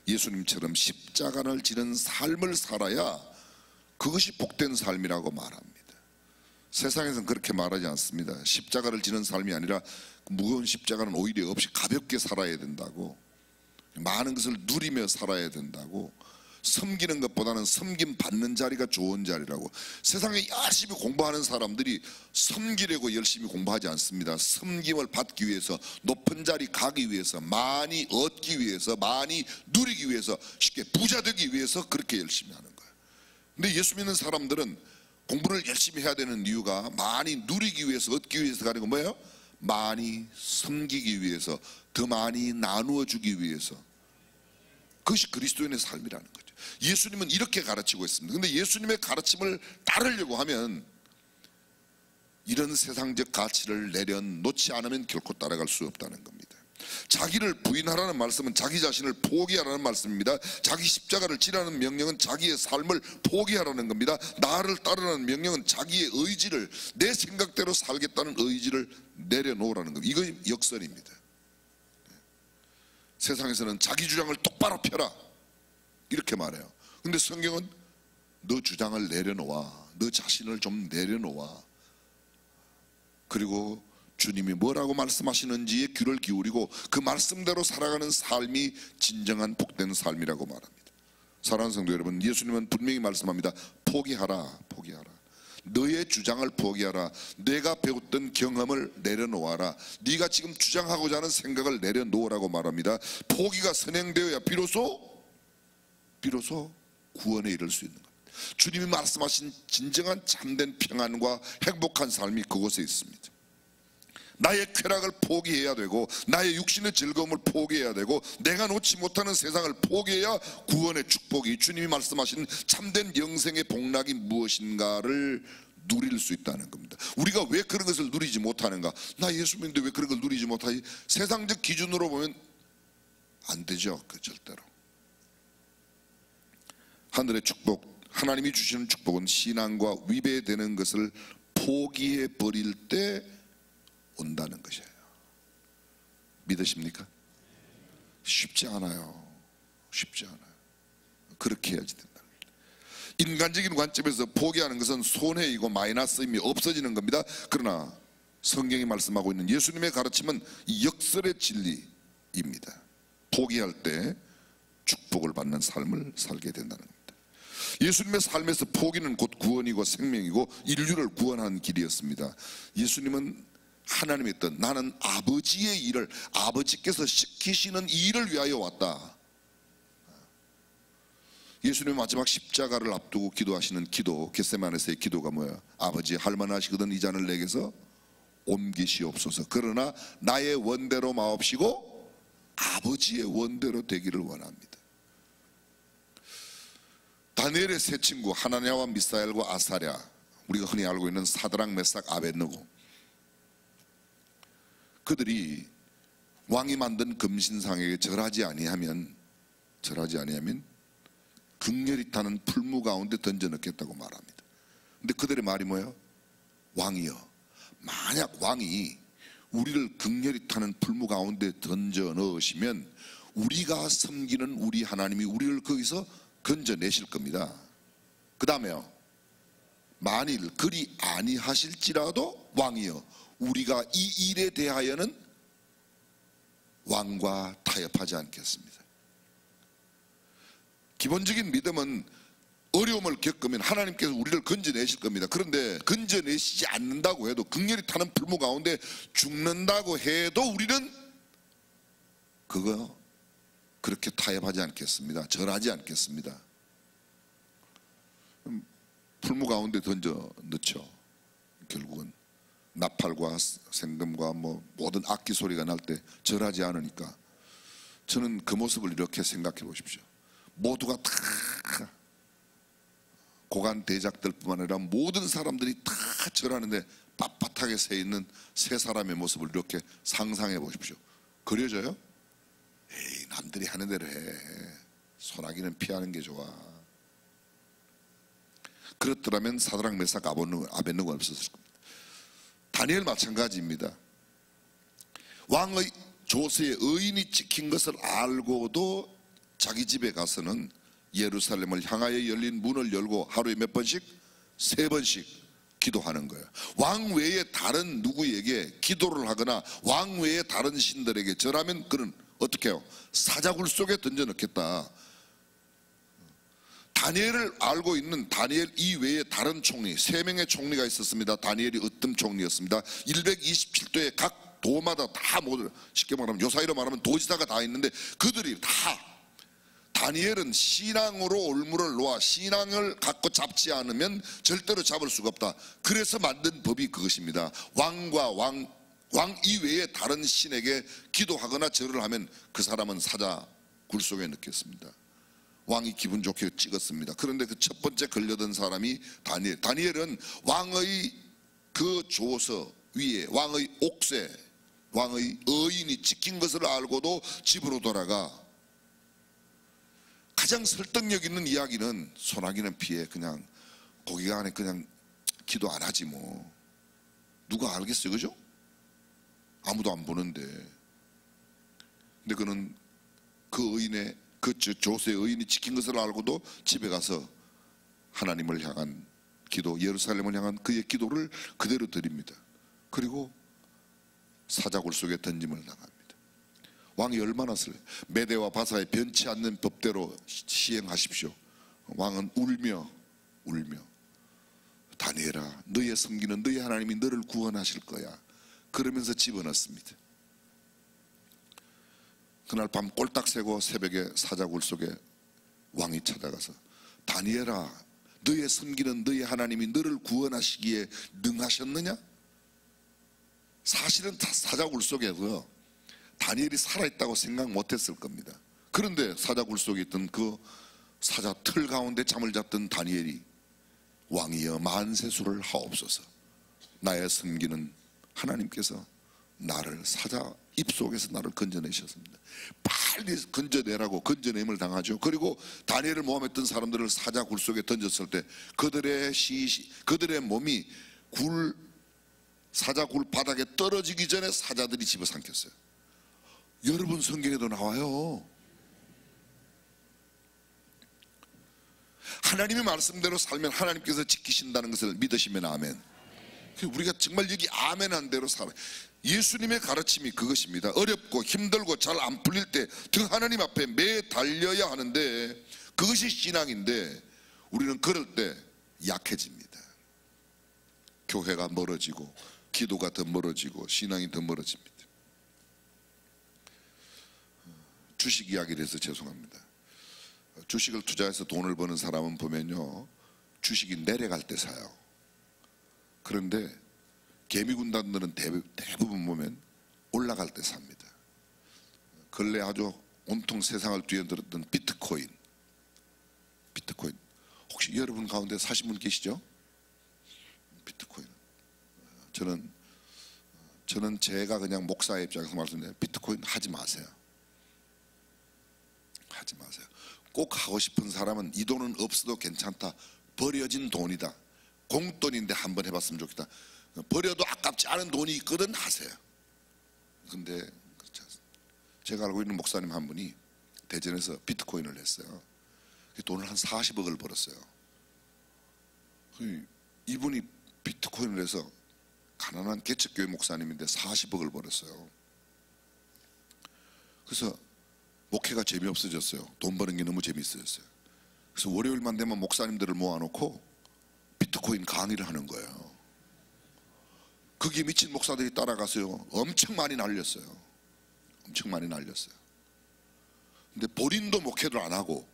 Speaker 8: 예수님처럼 십자가를 지는 삶을 살아야 그것이 복된 삶이라고 말합니다. 세상에서는 그렇게 말하지 않습니다. 십자가를 지는 삶이 아니라 무거운 십자가는 오히려 없이 가볍게 살아야 된다고, 많은 것을 누리며 살아야 된다고, 섬기는 것보다는 섬김 받는 자리가 좋은 자리라고. 세상에 열심히 공부하는 사람들이 섬기려고 열심히 공부하지 않습니다. 섬김을 받기 위해서, 높은 자리 가기 위해서, 많이 얻기 위해서, 많이 누리기 위해서, 쉽게 부자 되기 위해서 그렇게 열심히 하는 거예요. 근데 예수 믿는 사람들은 공부를 열심히 해야 되는 이유가 많이 누리기 위해서, 얻기 위해서 가는 건 뭐예요? 많이 섬기기 위해서, 더 많이 나누어 주기 위해서. 그것이 그리스도인의 삶이라는 거죠. 예수님은 이렇게 가르치고 있습니다. 근데 예수님의 가르침을 따르려고 하면 이런 세상적 가치를 내려놓지 않으면 결코 따라갈 수 없다는 겁니다. 자기를 부인하라는 말씀은 자기 자신을 포기하라는 말씀입니다. 자기 십자가를 지라는 명령은 자기의 삶을 포기하라는 겁니다. 나를 따르라는 명령은 자기의 의지를, 내 생각대로 살겠다는 의지를 내려놓으라는 겁니다. 이거 역설입니다. 세상에서는 자기 주장을 똑바로 펴라 이렇게 말해요. 근데 성경은 너 주장을 내려놓아, 너 자신을 좀 내려놓아, 그리고 주님이 뭐라고 말씀하시는지에 귀를 기울이고 그 말씀대로 살아가는 삶이 진정한 복된 삶이라고 말합니다. 사랑하는 성도 여러분, 예수님은 분명히 말씀합니다. 포기하라, 포기하라. 너의 주장을 포기하라. 내가 배웠던 경험을 내려놓아라. 네가 지금 주장하고자 하는 생각을 내려놓으라고 말합니다. 포기가 선행되어야 비로소 구원에 이를 수 있는 겁니다. 주님이 말씀하신 진정한 참된 평안과 행복한 삶이 그곳에 있습니다. 나의 쾌락을 포기해야 되고, 나의 육신의 즐거움을 포기해야 되고, 내가 놓지 못하는 세상을 포기해야 구원의 축복이, 주님이 말씀하신 참된 영생의 복락이 무엇인가를 누릴 수 있다는 겁니다. 우리가 왜 그런 것을 누리지 못하는가? 나 예수 믿는데 왜 그런 걸 누리지 못하지? 세상적 기준으로 보면 안 되죠. 그 절대로. 하늘의 축복, 하나님이 주시는 축복은 신앙과 위배되는 것을 포기해 버릴 때 온다는 것이에요. 믿으십니까? 쉽지 않아요. 쉽지 않아요. 그렇게 해야지 된다. 인간적인 관점에서 포기하는 것은 손해이고 마이너스임이 없어지는 겁니다. 그러나 성경이 말씀하고 있는 예수님의 가르침은 역설의 진리입니다. 포기할 때 축복을 받는 삶을 살게 된다는 겁니다. 예수님의 삶에서 포기는 곧 구원이고 생명이고 인류를 구원하는 길이었습니다. 예수님은 하나님의 뜻, 나는 아버지의 일을, 아버지께서 시키시는 일을 위하여 왔다. 예수님의 마지막 십자가를 앞두고 기도하시는 기도, 겟세마네에서의 기도가 뭐야? 아버지, 할만하시거든 이 잔을 내게서 옮기시옵소서. 그러나 나의 원대로 마옵시고 아버지의 원대로 되기를 원합니다. 다니엘의 세 친구 하나냐와 미사엘과 아사랴, 우리가 흔히 알고 있는 사드락 메삭 아벳느고, 그들이 왕이 만든 금신상에게 절하지 아니하면 극렬히 타는 풀무 가운데 던져 넣겠다고 말합니다. 근데 그들의 말이 뭐예요? 왕이여, 만약 왕이 우리를 극렬히 타는 풀무 가운데 던져 넣으시면 우리가 섬기는 우리 하나님이 우리를 거기서 건져내실 겁니다. 그 다음에요, 만일 그리 아니하실지라도 왕이여, 우리가 이 일에 대하여는 왕과 타협하지 않겠습니다. 기본적인 믿음은 어려움을 겪으면 하나님께서 우리를 건져내실 겁니다. 그런데 건져내시지 않는다고 해도, 극렬히 타는 풀무 가운데 죽는다고 해도 우리는 그렇게 타협하지 않겠습니다. 절하지 않겠습니다. 풀무 가운데 던져 넣죠. 결국은 나팔과 생금과 모든 악기 소리가 날 때 절하지 않으니까, 저는 그 모습을 이렇게 생각해 보십시오. 모두가 다 고관 대작들뿐만 아니라 모든 사람들이 다 절하는데 빳빳하게 서 있는 세 사람의 모습을 이렇게 상상해 보십시오. 그려져요? 에이, 남들이 하는 대로 해. 소나기는 피하는 게 좋아. 그렇더라면 사드락 메삭 아벳느고가 없었을 겁니다. 다니엘 마찬가지입니다. 왕의 조세의 의인이 찍힌 것을 알고도 자기 집에 가서는 예루살렘을 향하여 열린 문을 열고 하루에 몇 번씩? 3번씩 기도하는 거예요. 왕 외에 다른 누구에게 기도를 하거나 왕 외에 다른 신들에게 절하면 그는 어떻게 해요? 사자굴 속에 던져 넣겠다. 다니엘을 알고 있는 다니엘 이외에 다른 총리, 3명의 총리가 있었습니다. 다니엘이 으뜸 총리였습니다. 127도의 각 도마다 다 모두, 쉽게 말하면 요사이로 말하면 도지사가 다 있는데, 그들이 다 다니엘은 신앙으로 올무를 놓아 신앙을 갖고 잡지 않으면 절대로 잡을 수가 없다. 그래서 만든 법이 그것입니다. 왕과 왕 이외에 다른 신에게 기도하거나 절을 하면 그 사람은 사자 굴 속에 넣겠습니다. 왕이 기분 좋게 찍었습니다. 그런데 그 첫 번째 걸려든 사람이 다니엘은 왕의 그 조서 위에 왕의 옥새, 왕의 의인이 찍힌 것을 알고도 집으로 돌아가 가장 설득력 있는 이야기는 소나기는 피해, 그냥 거기가 안에 그냥 기도 안 하지 뭐. 누가 알겠어요, 그죠? 아무도 안 보는데. 근데 그는 그 의인의 그 조세의 의인이 지킨 것을 알고도 집에 가서 하나님을 향한 기도, 예루살렘을 향한 그의 기도를 그대로 드립니다. 그리고 사자굴 속에 던짐을 당합니다. 왕이 얼마나 메대와 바사에 변치 않는 법대로 시행하십시오. 왕은 울며 다니엘아, 너의 섬기는 너의 하나님이 너를 구원하실 거야. 그러면서 집어넣습니다. 그날 밤 꼴딱 새고 새벽에 사자굴 속에 왕이 찾아가서 다니엘아, 너의 섬기는 너의 하나님이 너를 구원하시기에 능하셨느냐? 사실은 다 사자굴 속에서 다니엘이 살아있다고 생각 못했을 겁니다. 그런데 사자굴 속에 있던 그 사자 틀 가운데 잠을 잤던 다니엘이 왕이여 만세수를 하옵소서, 나의 섬기는 하나님께서 나를 사자 입속에서 나를 건져내셨습니다. 빨리 건져내라고 건져냄을 당하죠. 그리고 다니엘을 모함했던 사람들을 사자굴 속에 던졌을 때 그들의 몸이 사자굴 바닥에 떨어지기 전에 사자들이 집어삼켰어요. 여러분 성경에도 나와요. 하나님의 말씀대로 살면 하나님께서 지키신다는 것을 믿으시면 아멘. 우리가 정말 여기 아멘한 대로 살아요. 예수님의 가르침이 그것입니다. 어렵고 힘들고 잘 안 풀릴 때 더 하나님 앞에 매 달려야 하는데, 그것이 신앙인데 우리는 그럴 때 약해집니다. 교회가 멀어지고 기도가 더 멀어지고 신앙이 더 멀어집니다. 주식 이야기를 해서 죄송합니다. 주식을 투자해서 돈을 버는 사람은 보면요, 주식이 내려갈 때 사요. 그런데 개미군단들은 대부분 보면 올라갈 때 삽니다. 근래 아주 온통 세상을 뒤흔들었던 비트코인 혹시 여러분 가운데 사신 분 계시죠? 비트코인. 저는 제가 그냥 목사의 입장에서 말씀드려요. 비트코인 하지 마세요. 하지 마세요. 꼭 하고 싶은 사람은 이 돈은 없어도 괜찮다. 버려진 돈이다. 공돈인데 한번 해봤으면 좋겠다. 버려도 아깝지 않은 돈이 있거든 하세요. 근데 그렇지 않습니다. 제가 알고 있는 목사님 한 분이 대전에서 비트코인을 했어요. 돈을 한 40억을 벌었어요. 이분이 비트코인을 해서 가난한 개척교회 목사님인데 40억을 벌었어요. 그래서 목회가 재미없어졌어요. 돈 버는 게 너무 재미있어졌어요. 그래서 월요일만 되면 목사님들을 모아놓고 비트코인 강의를 하는 거예요. 거기에 미친 목사들이 따라가서요 엄청 많이 날렸어요. 엄청 많이 날렸어요. 근데 본인도 목회를 안 하고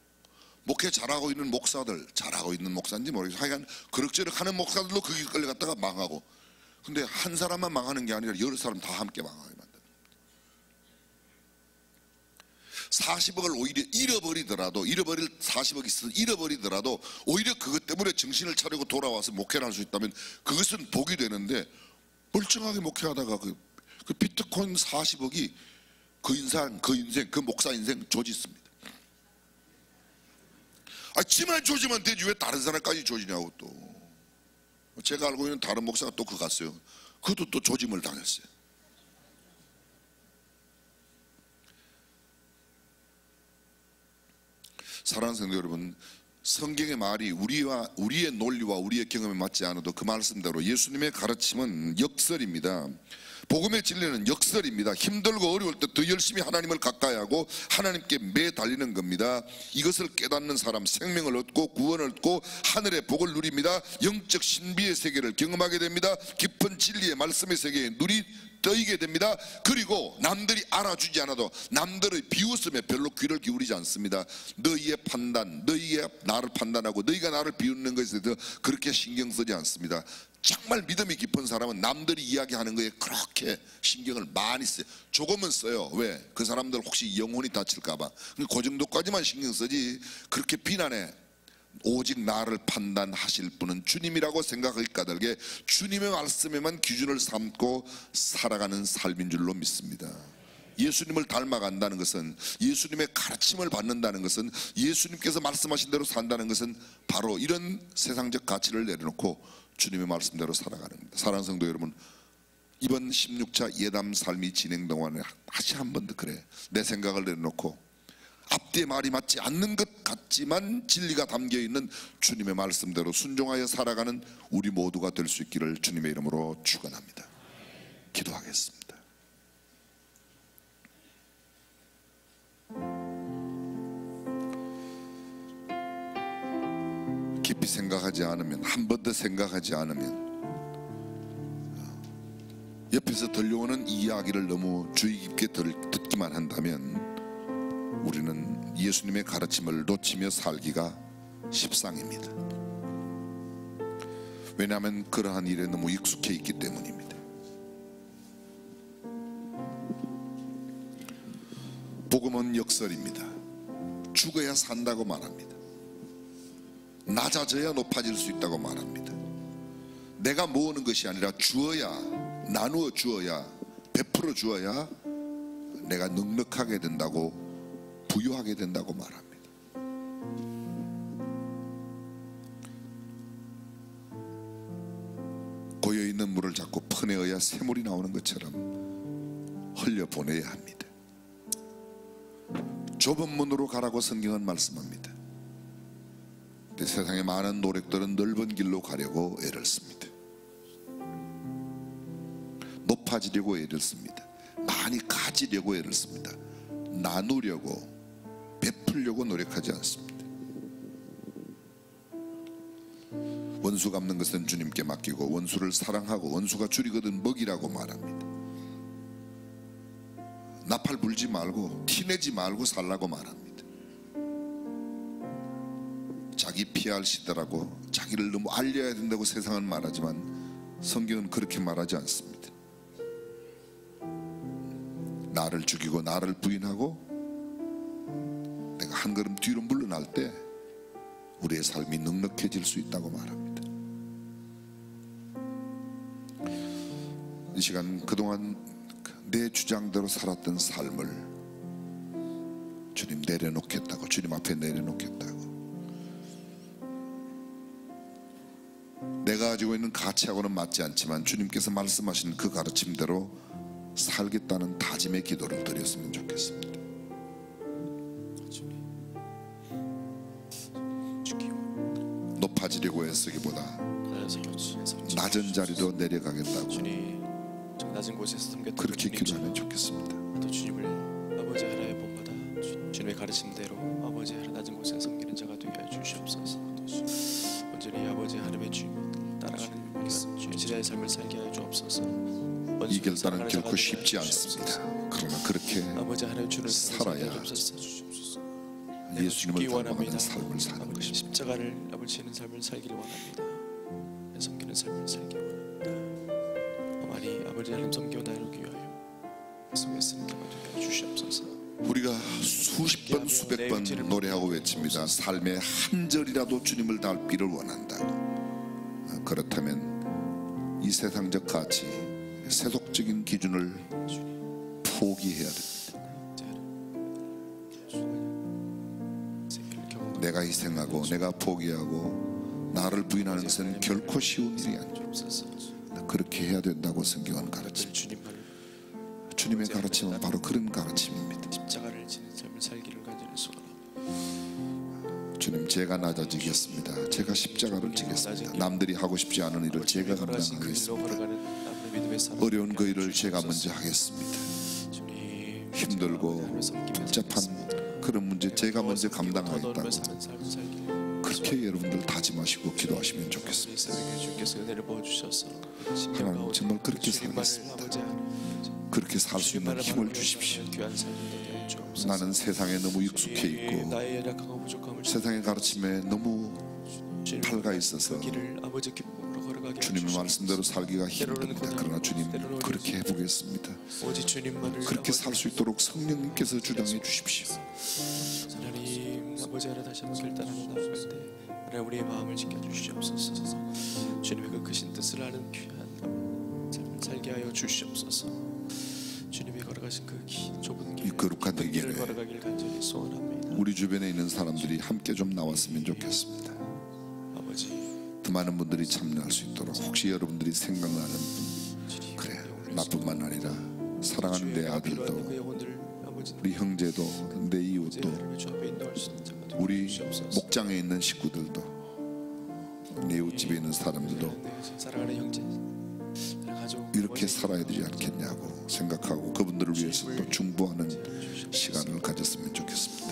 Speaker 8: 목회 잘하고 있는 목사들, 잘하고 있는 목사인지 모르겠어요. 하여간 그럭저럭 하는 목사들도 거기 끌려갔다가 망하고, 근데 한 사람만 망하는 게 아니라 여러 사람 다 함께 망하게 만드는. 40억을 오히려 잃어버리더라도, 잃어버릴 40억이 있어서 잃어버리더라도 오히려 그것 때문에 정신을 차리고 돌아와서 목회를 할 수 있다면 그것은 복이 되는데, 멀쩡하게 목회하다가 그 비트코인 40억이 그 인생, 그 목사 인생 조짓습니다. 지만 조지면 되지 왜 다른 사람까지 조지냐고. 또 제가 알고 있는 다른 목사가 또 그거 갔어요. 그것도 또 조짐을 당했어요. 사랑하는 성도 여러분, 성경의 말이 우리의 논리와 우리의 경험에 맞지 않아도 그 말씀대로 예수님의 가르침은 역설입니다. 복음의 진리는 역설입니다. 힘들고 어려울 때 더 열심히 하나님을 가까이 하고 하나님께 매달리는 겁니다. 이것을 깨닫는 사람 생명을 얻고 구원을 얻고 하늘의 복을 누립니다. 영적 신비의 세계를 경험하게 됩니다. 깊은 진리의 말씀의 세계에 눈이 떠이게 됩니다. 그리고 남들이 알아주지 않아도 남들의 비웃음에 별로 귀를 기울이지 않습니다. 너희의 판단, 너희의 나를 판단하고 너희가 나를 비웃는 것에 대해서 그렇게 신경 쓰지 않습니다. 정말 믿음이 깊은 사람은 남들이 이야기하는 거에 그렇게 신경을 많이 써요. 조금은 써요. 왜? 그 사람들 혹시 영혼이 다칠까봐. 그 정도까지만 신경 쓰지, 그렇게 비난해. 오직 나를 판단하실 분은 주님이라고 생각하기 까닭에 주님의 말씀에만 기준을 삼고 살아가는 삶인 줄로 믿습니다. 예수님을 닮아간다는 것은, 예수님의 가르침을 받는다는 것은, 예수님께서 말씀하신 대로 산다는 것은 바로 이런 세상적 가치를 내려놓고 주님의 말씀대로 살아가는 겁니다. 사랑하는 성도 여러분, 이번 16차 예담 삶이 진행 동안에 다시 한 번 더 그래, 내 생각을 내려놓고 앞뒤의 말이 맞지 않는 것 같지만 진리가 담겨있는 주님의 말씀대로 순종하여 살아가는 우리 모두가 될 수 있기를 주님의 이름으로 축원합니다. 기도하겠습니다. 깊이 생각하지 않으면, 한 번 더 생각하지 않으면, 옆에서 들려오는 이야기를 너무 주의 깊게 듣기만 한다면 우리는 예수님의 가르침을 놓치며 살기가 십상입니다. 왜냐하면 그러한 일에 너무 익숙해 있기 때문입니다. 복음은 역설입니다. 죽어야 산다고 말합니다. 낮아져야 높아질 수 있다고 말합니다. 내가 모으는 것이 아니라 주어야, 나누어 주어야, 베풀어 주어야 내가 넉넉하게 된다고, 부유하게 된다고 말합니다. 고여있는 물을 자꾸 퍼내어야 샘물이 나오는 것처럼 흘려보내야 합니다. 좁은 문으로 가라고 성경은 말씀합니다. 근데 세상의 많은 노력들은 넓은 길로 가려고 애를 씁니다. 높아지려고 애를 씁니다. 많이 가지려고 애를 씁니다. 나누려고, 베풀려고 노력하지 않습니다. 원수 갚는 것은 주님께 맡기고 원수를 사랑하고 원수가 줄이거든 먹이라고 말합니다. 나팔 불지 말고 티내지 말고 살라고 말합니다. 자기 피할 시대라고 자기를 너무 알려야 된다고 세상은 말하지만 성경은 그렇게 말하지 않습니다. 나를 죽이고 나를 부인하고 내가 한 걸음 뒤로 물러날 때 우리의 삶이 넉넉해질 수 있다고 말합니다. 시간 그동안 내 주장대로 살았던 삶을 주님 내려놓겠다고, 주님 앞에 내려놓겠다고. 내가 가지고 있는 가치하고는 맞지 않지만 주님께서 말씀하신 그 가르침대로 살겠다는 다짐의 기도를 드렸으면 좋겠습니다. 높아지려고 애쓰기보다 낮은 자리로 내려가겠다고
Speaker 1: 주님, 저 낮은 곳에서 섬겼던
Speaker 8: 그렇게
Speaker 1: 그
Speaker 8: 기도하면 좋겠습니다.
Speaker 1: 또 주님을 아버지 하나의 본받아 주님의 가르침대로 아버지 하나 낮은 곳에 섬기는 자가 되게 하여 주시옵소서. 온전히 아버지 하나님의 주님 따라가는 제자의 삶을 살게 하여 주옵소서.
Speaker 8: 이 결단은 결코 쉽지 않습니다. 그러나 그렇게
Speaker 1: 아버지 하나님 주를
Speaker 8: 살아야 예수님을 닮아가는 삶을 사는 것입니다.
Speaker 1: 십자가를 아버지 지는 삶을 살기를 원합니다. 섬기는 삶을 살기를 원합니다. 어머니 아버지 하나님 섬기고 나누기 위하여 속에 쓰는 자가 되게 하여 주시옵소서.
Speaker 8: 우리가 수십 번 수백 번 노래하고 외칩니다. 삶의 한 절이라도 주님을 닮기를 원한다. 그렇다면 이 세상적 가치, 세속적인 기준을 포기해야 됩니다. 내가 희생하고 내가 포기하고 나를 부인하는 것은 결코 쉬운 일이 아니죠. 그렇게 해야 된다고 성경은 가르칩니다. 주님의 가르침은 바로 그런 가르침입니다.
Speaker 1: 십자가를 지는 삶을 살기를 간절히 소원합니다.
Speaker 8: 주님, 제가 낮아지겠습니다. 제가 십자가를 지겠습니다. 남들이 하고 싶지 않은 일을 제가 감당하겠습니다. 어려운 그 일을 제가 먼저 하겠습니다. 힘들고 복잡한 그런 문제 제가 먼저 감당하겠다고 그렇게 여러분들 다짐하시고 기도하시면 좋겠습니다. 하나님 정말 그렇게 살겠습니다. 그렇게 살 수 있는 힘을 주십시오. 나는 세상에 너무 익숙해 있고 세상의 가르침에 너무 밝아 있어서 주님의 말씀대로 살기가 힘듭니다. 그러나 주님 그렇게 해보겠습니다. 그렇게 살 수 있도록 성령님께서 주장해 주십시오.
Speaker 1: 하나님 아버지 하나 다시 한번 결단하고 나아갈 때 하나님 우리의 마음을 지켜주시옵소서. 주님의 그 크신 뜻을 아는 귀한 삶을 살게 하여 주시옵소서. 주님이 걸어가신 그 좁은
Speaker 8: 이 거룩한
Speaker 1: 길을
Speaker 8: 대결에
Speaker 1: 걸어가길 간절히 소원합니다.
Speaker 8: 우리 주변에 있는 사람들이 함께 좀 나왔으면 좋겠습니다.
Speaker 1: 아버지
Speaker 8: 더 많은 분들이 참여할 수 있도록 혹시 여러분들이 생각나는 그래 나뿐만 아니라 사랑하는 내 아들도 우리 형제도 내 이웃도 우리 목장에 있는 식구들도 내 이웃집에 있는 사람들도
Speaker 1: 사랑하는 형제
Speaker 8: 이렇게 살아야 되지 않겠냐고 생각하고 그분들을 위해서 또 중보하는 시간을 가졌으면 좋겠습니다.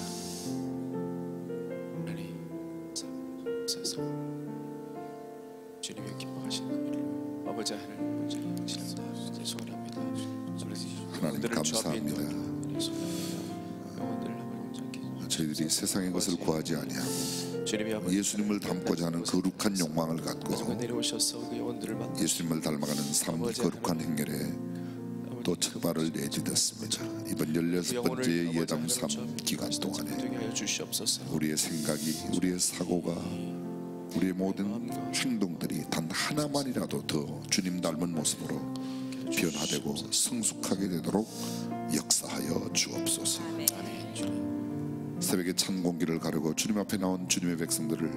Speaker 1: 주님의 기뻐하신 그 일을 아버지 하나님 먼저 당신을 소원합니다.
Speaker 8: 하나님 감사합니다. 저희들이 세상의 것을 구하지 아니하고 예수님을 닮고자 하는 거룩한 욕망을 갖고 예수님을 닮아가는 삶 거룩한 행렬에 또 첫발을 내딛었습니다. 이번 16번째 예담 3 기간 동안에 우리의 생각이 우리의 사고가 우리의 모든 행동들이 단 하나만이라도 더 주님 닮은 모습으로 변화되고 성숙하게 되도록 역사하여 주옵소서. 새벽에 찬 공기를 가르고 주님 앞에 나온 주님의 백성들을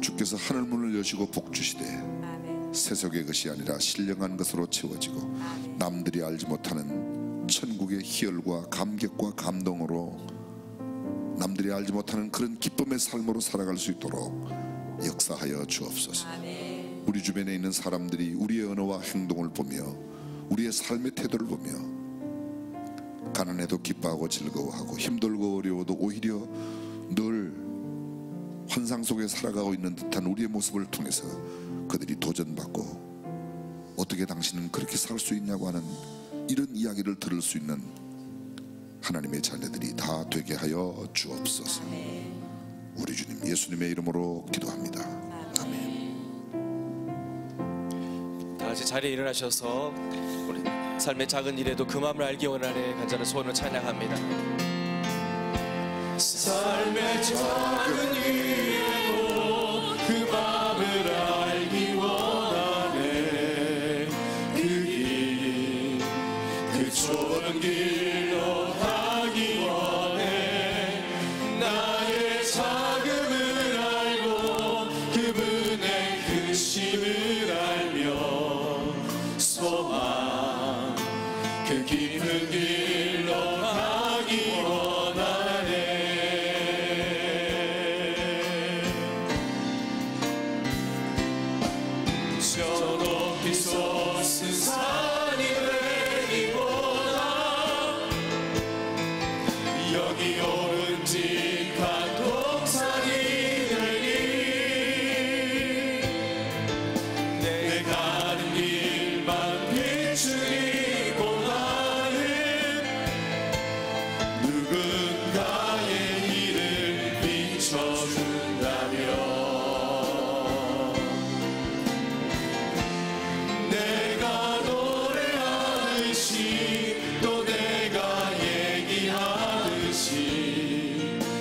Speaker 8: 주께서 하늘문을 여시고 복주시되 세속의 것이 아니라 신령한 것으로 채워지고 남들이 알지 못하는 천국의 희열과 감격과 감동으로 남들이 알지 못하는 그런 기쁨의 삶으로 살아갈 수 있도록 역사하여 주옵소서. 우리 주변에 있는 사람들이 우리의 언어와 행동을 보며 우리의 삶의 태도를 보며 가난해도 기뻐하고 즐거워하고 힘들고 어려워도 오히려 늘 환상 속에 살아가고 있는 듯한 우리의 모습을 통해서 그들이 도전받고 어떻게 당신은 그렇게 살 수 있냐고 하는 이런 이야기를 들을 수 있는 하나님의 자녀들이 다 되게 하여 주옵소서. 우리 주님 예수님의 이름으로 기도합니다. 아멘.
Speaker 1: 다 같이 자리에 일어나셔서 우리 삶의 작은 일에도 그 마음을 알기 원하는 간절한 소원을 찬양합니다. 삶의 작은 일에도 그 마음을 알기 원하네. 그 길 깊은 길로 가기 원해. 나의 자금을 알고 그분의 크심을 알며 소망 그 깊은 길로 가기 원하네. 저 높이 솟은 산이 되기보다 여기 오른직한 동산이 되니 내 가는 길만 비추기보다는 누군가의 길을 비춰준다면 내가 노래하듯이 또 내가 얘기하듯이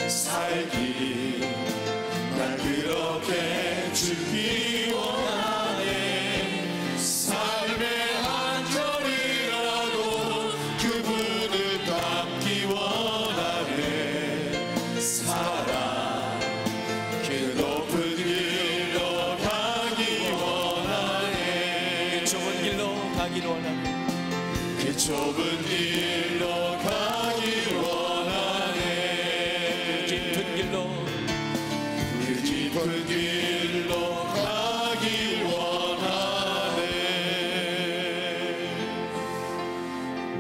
Speaker 1: 살기 난 그렇게 죽기 원하네. 삶의 한 절이라도 그분을 닮기 원하네. 사랑 그 높은 길로 가기 원하네. 그 좁은 길로 가기 원하네. 그 좁은 길로 가기 원하네. 깊은 길로 그 깊은 길로 가기 원하네.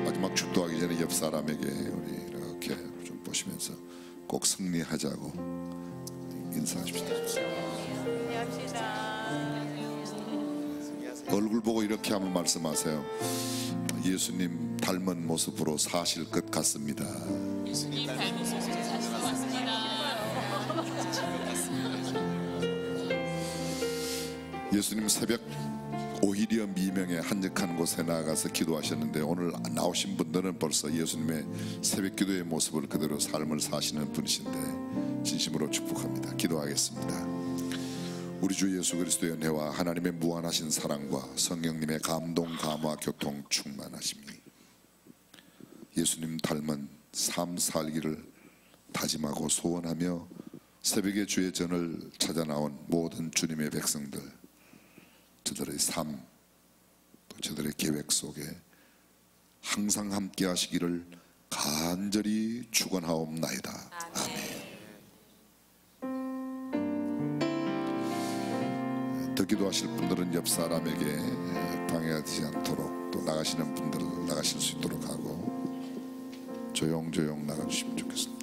Speaker 8: 마지막 축도하기 전에 옆 사람에게 우리 이렇게 좀 보시면서 꼭 승리하자고 인사하십시다. 얼굴 보고 이렇게 한번 말씀하세요. 예수님 닮은 모습으로 사실 것 같습니다. 예수님 새벽 오히려 미명에 한적한 곳에 나가서 기도하셨는데 오늘 나오신 분들은 벌써 예수님의 새벽 기도의 모습을 그대로 삶을 사시는 분이신데 진심으로 축복합니다. 기도하겠습니다. 우리 주 예수 그리스도의 은혜와 하나님의 무한하신 사랑과 성령님의 감동, 감화, 교통 충만하심이 예수님 닮은 삶 살기를 다짐하고 소원하며 새벽에 주의 전을 찾아 나온 모든 주님의 백성들, 저들의 삶, 또 저들의 계획 속에 항상 함께 하시기를 간절히 축원하옵나이다. 아멘. 더 기도하실 분들은 옆 사람에게 방해하지 않도록 또 나가시는 분들은 나가실 수 있도록 하고 조용조용 나가주시면 좋겠습니다.